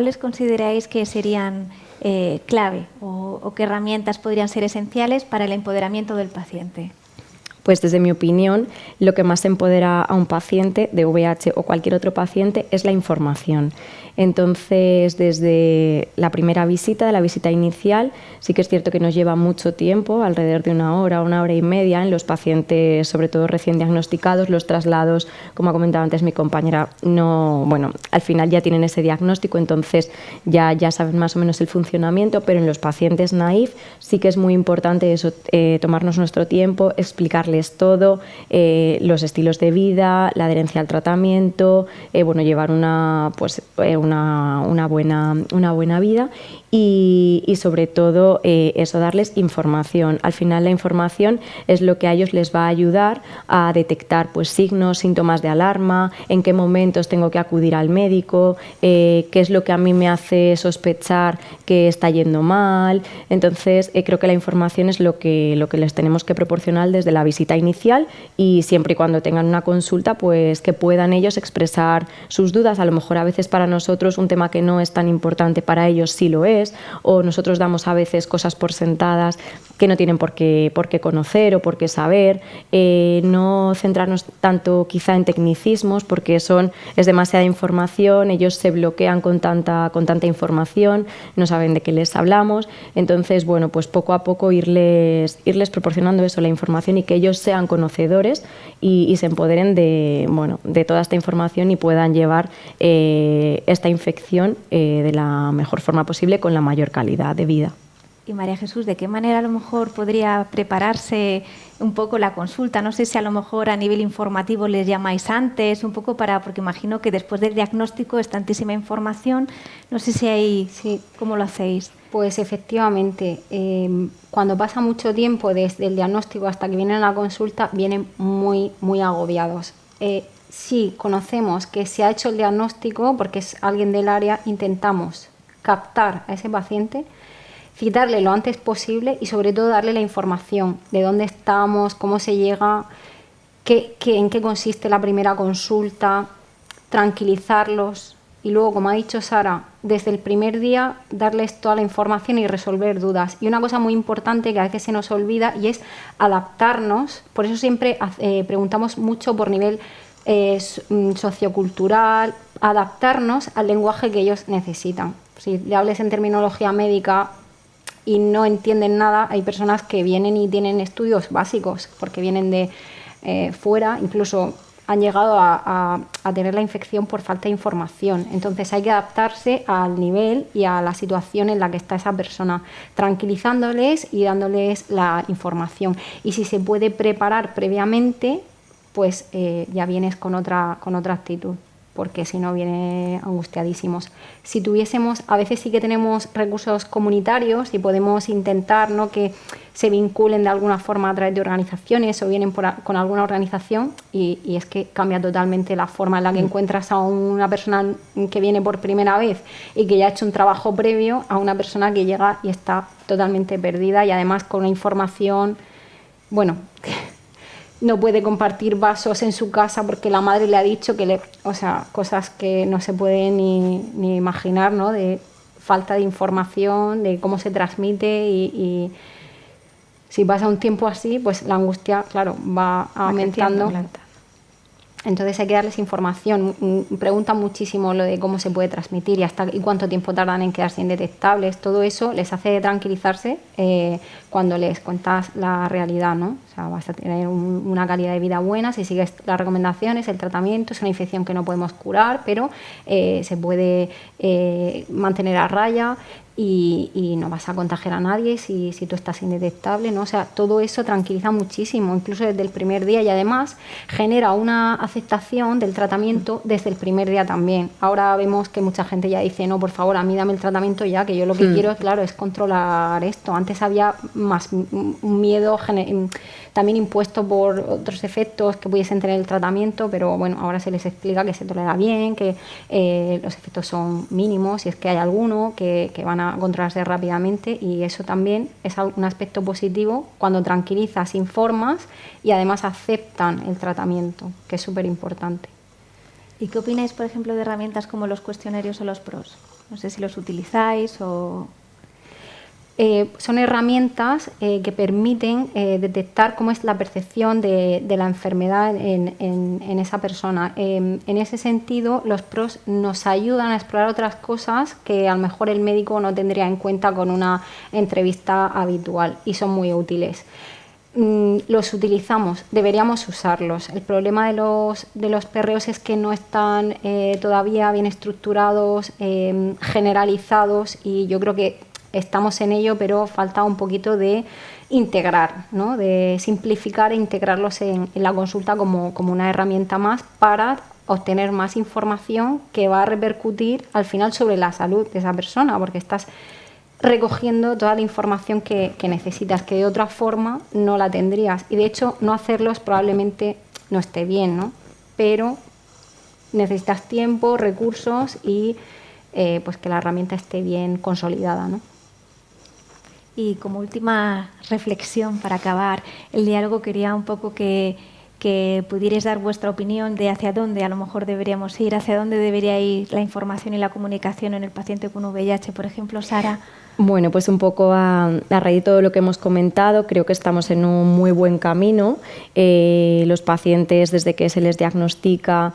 ¿cuáles consideráis que serían clave o qué herramientas podrían ser esenciales para el empoderamiento del paciente? Pues desde mi opinión, lo que más empodera a un paciente de VIH o cualquier otro paciente es la información. Entonces, desde la primera visita, de la visita inicial, sí que es cierto que nos lleva mucho tiempo, alrededor de una hora y media, en los pacientes, sobre todo recién diagnosticados, los traslados, como ha comentado antes mi compañera, al final ya tienen ese diagnóstico, entonces ya saben más o menos el funcionamiento, pero en los pacientes naïf sí que es muy importante eso, tomarnos nuestro tiempo, explicarles todo, los estilos de vida, la adherencia al tratamiento, llevar una buena vida y sobre todo eso, darles información. Al final la información es lo que a ellos les va a ayudar a detectar pues signos, síntomas de alarma, en qué momentos tengo que acudir al médico, qué es lo que a mí me hace sospechar que está yendo mal. Entonces creo que la información es lo que les tenemos que proporcionar desde la visita inicial y siempre y cuando tengan una consulta pues que puedan ellos expresar sus dudas. A lo mejor a veces para nosotros un tema que no es tan importante, para ellos sí lo es, o nosotros damos a veces cosas por sentadas que no tienen por qué conocer o por qué saber, no centrarnos tanto quizá en tecnicismos porque es demasiada información, ellos se bloquean con tanta información, no saben de qué les hablamos, entonces pues poco a poco irles proporcionando eso, la información y que ellos sean conocedores y se empoderen de toda esta información y puedan llevar esta infección de la mejor forma posible con la mayor calidad de vida. Y María Jesús, ¿de qué manera a lo mejor podría prepararse un poco la consulta? No sé si a lo mejor a nivel informativo les llamáis antes, un poco porque imagino que después del diagnóstico es tantísima información. No sé si hay, ¿cómo lo hacéis? Pues efectivamente, cuando pasa mucho tiempo desde el diagnóstico hasta que vienen a la consulta, vienen muy, muy agobiados. Si conocemos que se ha hecho el diagnóstico, porque es alguien del área, intentamos captar a ese paciente, citarle lo antes posible y sobre todo darle la información de dónde estamos, cómo se llega, en qué consiste la primera consulta, tranquilizarlos y luego, como ha dicho Sara, desde el primer día darles toda la información y resolver dudas. Y una cosa muy importante que a veces se nos olvida y es adaptarnos, por eso siempre preguntamos mucho por nivel sociocultural, adaptarnos al lenguaje que ellos necesitan. Si le hables en terminología médica y no entienden nada, hay personas que vienen y tienen estudios básicos porque vienen de fuera, incluso han llegado a tener la infección por falta de información. Entonces hay que adaptarse al nivel y a la situación en la que está esa persona, tranquilizándoles y dándoles la información. Y si se puede preparar previamente, pues ya vienes con otra actitud, porque si no viene angustiadísimos. Si tuviésemos, a veces sí que tenemos recursos comunitarios y podemos intentar, ¿no?, que se vinculen de alguna forma a través de organizaciones o vienen con alguna organización y es que cambia totalmente la forma en la que encuentras a una persona que viene por primera vez y que ya ha hecho un trabajo previo a una persona que llega y está totalmente perdida y además con una información, no puede compartir vasos en su casa porque la madre le ha dicho cosas que no se pueden ni imaginar, ¿no?, de falta de información, de cómo se transmite y si pasa un tiempo así, pues la angustia, claro, va aumentando. Entonces hay que darles información. Preguntan muchísimo lo de cómo se puede transmitir y cuánto tiempo tardan en quedarse indetectables. Todo eso les hace tranquilizarse cuando les cuentas la realidad, ¿no? O sea, vas a tener una calidad de vida buena si sigues las recomendaciones, el tratamiento. Es una infección que no podemos curar, pero se puede mantener a raya y no vas a contagiar a nadie si tú estás indetectable, ¿no? O sea, todo eso tranquiliza muchísimo, incluso desde el primer día, y además genera una aceptación del tratamiento desde el primer día también. Ahora vemos que mucha gente ya dice, no, por favor, a mí dame el tratamiento ya, que yo lo que quiero, claro, es controlar esto. Antes había más un miedo también impuesto por otros efectos que pudiesen tener el tratamiento, pero bueno, ahora se les explica que se tolera bien, que los efectos son mínimos, si es que hay alguno, que van a controlarse rápidamente, y eso también es un aspecto positivo cuando tranquilizas, informas y además aceptan el tratamiento, que es súper importante. ¿Y qué opináis, por ejemplo, de herramientas como los cuestionarios o los PROS? No sé si los utilizáis o... Son herramientas que permiten detectar cómo es la percepción de la enfermedad en esa persona. En ese sentido, los PROS nos ayudan a explorar otras cosas que a lo mejor el médico no tendría en cuenta con una entrevista habitual, y son muy útiles. Los utilizamos, deberíamos usarlos. El problema de los PROs es que no están todavía bien estructurados, generalizados, y yo creo que estamos en ello, pero falta un poquito de integrar, ¿no? De simplificar e integrarlos en la consulta como una herramienta más para obtener más información que va a repercutir al final sobre la salud de esa persona, porque estás recogiendo toda la información que necesitas, que de otra forma no la tendrías. Y de hecho, no hacerlos probablemente no esté bien, ¿no? Pero necesitas tiempo, recursos y pues que la herramienta esté bien consolidada, ¿no? Y como última reflexión para acabar el diálogo, quería un poco que pudierais dar vuestra opinión de hacia dónde a lo mejor deberíamos ir, hacia dónde debería ir la información y la comunicación en el paciente con VIH, por ejemplo, Sara. Bueno, pues un poco a raíz de todo lo que hemos comentado, creo que estamos en un muy buen camino. Los pacientes, desde que se les diagnostica,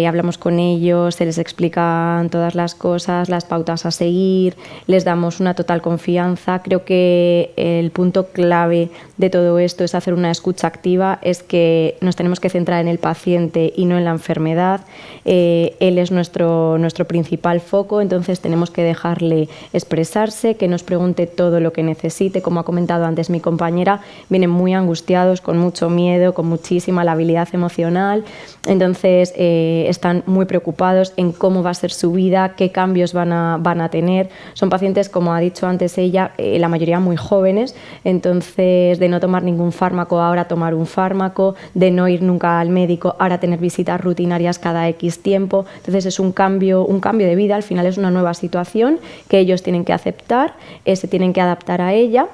hablamos con ellos, se les explican todas las cosas, las pautas a seguir, les damos una total confianza. Creo que el punto clave de todo esto es hacer una escucha activa, es que nos tenemos que centrar en el paciente y no en la enfermedad. Él es nuestro principal foco, entonces tenemos que dejarle expresarse, que nos pregunte todo lo que necesite. Como ha comentado antes mi compañera, vienen muy angustiados, con mucho miedo, con muchísima labilidad emocional, entonces están muy preocupados en cómo va a ser su vida, qué cambios van a tener. Son pacientes, como ha dicho antes ella, la mayoría muy jóvenes, entonces de no tomar ningún fármaco, ahora tomar un fármaco, de no ir nunca al médico, ahora tener visitas rutinarias cada X tiempo. Entonces es un cambio de vida, al final es una nueva situación que ellos tienen que aceptar, se tienen que adaptar a ella.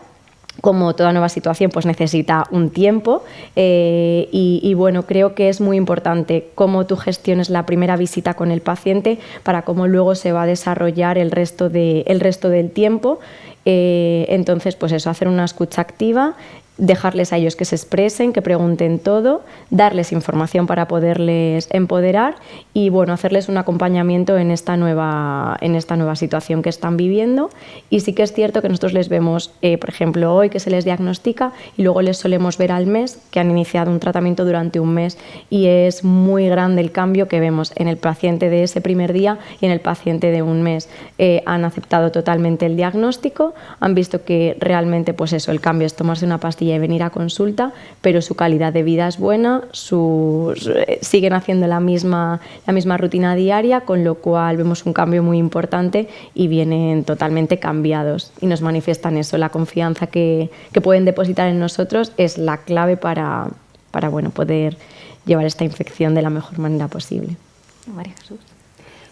Como toda nueva situación, pues necesita un tiempo y bueno, creo que es muy importante cómo tú gestiones la primera visita con el paciente para cómo luego se va a desarrollar el resto del tiempo. Entonces, pues eso, hacer una escucha activa, dejarles a ellos que se expresen, que pregunten todo, darles información para poderles empoderar y bueno, hacerles un acompañamiento en esta nueva situación que están viviendo. Y sí que es cierto que nosotros les vemos, por ejemplo, hoy que se les diagnostica y luego les solemos ver al mes, que han iniciado un tratamiento durante un mes, y es muy grande el cambio que vemos en el paciente de ese primer día y en el paciente de un mes. Han aceptado totalmente el diagnóstico, han visto que realmente pues eso, el cambio es tomarse una pastilla y venir a consulta, pero su calidad de vida es buena, siguen haciendo la misma rutina diaria, con lo cual vemos un cambio muy importante y vienen totalmente cambiados y nos manifiestan eso, la confianza que pueden depositar en nosotros es la clave para bueno, poder llevar esta infección de la mejor manera posible. María Jesús.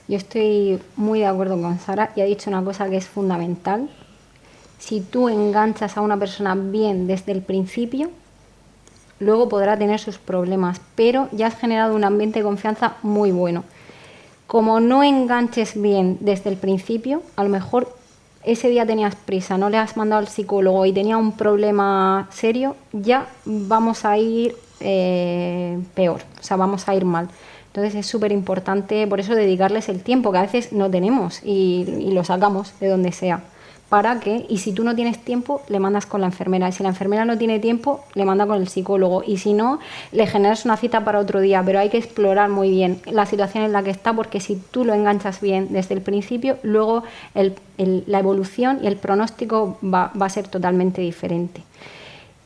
Yo estoy muy de acuerdo con Sara y ha dicho una cosa que es fundamental. Si tú enganchas a una persona bien desde el principio, luego podrá tener sus problemas, pero ya has generado un ambiente de confianza muy bueno. Como no enganches bien desde el principio, a lo mejor ese día tenías prisa, no le has mandado al psicólogo y tenía un problema serio, ya vamos a ir peor, o sea, vamos a ir mal. Entonces es súper importante, por eso dedicarles el tiempo, que a veces no tenemos y lo sacamos de donde sea. Y si tú no tienes tiempo, le mandas con la enfermera. Y si la enfermera no tiene tiempo, le manda con el psicólogo. Y si no, le generas una cita para otro día. Pero hay que explorar muy bien la situación en la que está, porque si tú lo enganchas bien desde el principio, luego la evolución y el pronóstico va a ser totalmente diferente.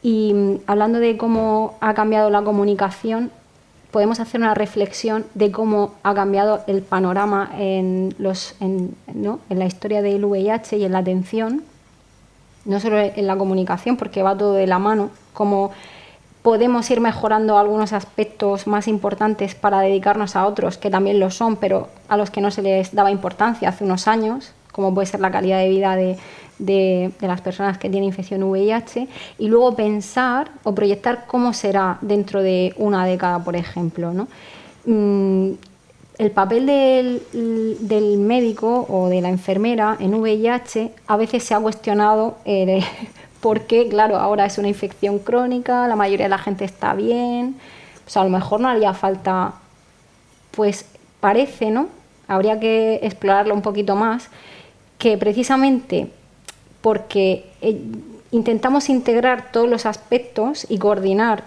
Y hablando de cómo ha cambiado la comunicación, podemos hacer una reflexión de cómo ha cambiado el panorama en la historia del VIH y en la atención, no solo en la comunicación, porque va todo de la mano, cómo podemos ir mejorando algunos aspectos más importantes para dedicarnos a otros, que también lo son, pero a los que no se les daba importancia hace unos años, como puede ser la calidad de vida de las personas que tienen infección VIH, y luego pensar o proyectar cómo será dentro de una década, por ejemplo, ¿no? el papel del médico o de la enfermera en VIH a veces se ha cuestionado porque, claro, ahora es una infección crónica, la mayoría de la gente está bien, pues a lo mejor no haría falta, pues parece, ¿no? Habría que explorarlo un poquito más, que precisamente porque intentamos integrar todos los aspectos y coordinar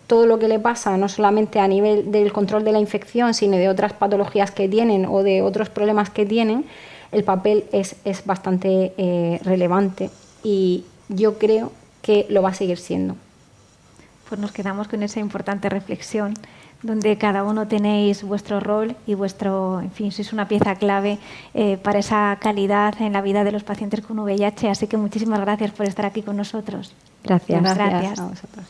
todo lo que le pasa, no solamente a nivel del control de la infección, sino de otras patologías que tienen o de otros problemas que tienen, el papel es bastante relevante y yo creo que lo va a seguir siendo. Pues nos quedamos con esa importante reflexión, donde cada uno tenéis vuestro rol y vuestro, en fin, sois una pieza clave para esa calidad en la vida de los pacientes con VIH. Así que muchísimas gracias por estar aquí con nosotros. Gracias. Gracias a vosotros.